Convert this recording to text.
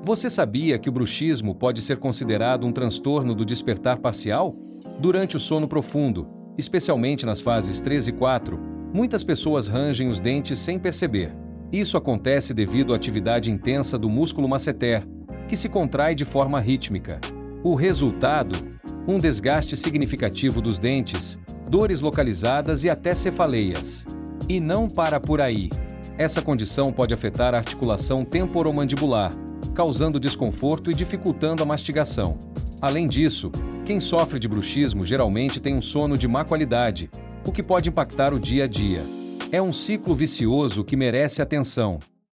Você sabia que o bruxismo pode ser considerado um transtorno do despertar parcial? Durante o sono profundo, especialmente nas fases 3 e 4, muitas pessoas rangem os dentes sem perceber. Isso acontece devido à atividade intensa do músculo masseter, que se contrai de forma rítmica. O resultado? Um desgaste significativo dos dentes, dores localizadas e até cefaleias. E não para por aí. Essa condição pode afetar a articulação temporomandibular, causando desconforto e dificultando a mastigação. Além disso, quem sofre de bruxismo geralmente tem um sono de má qualidade, o que pode impactar o dia a dia. É um ciclo vicioso que merece atenção.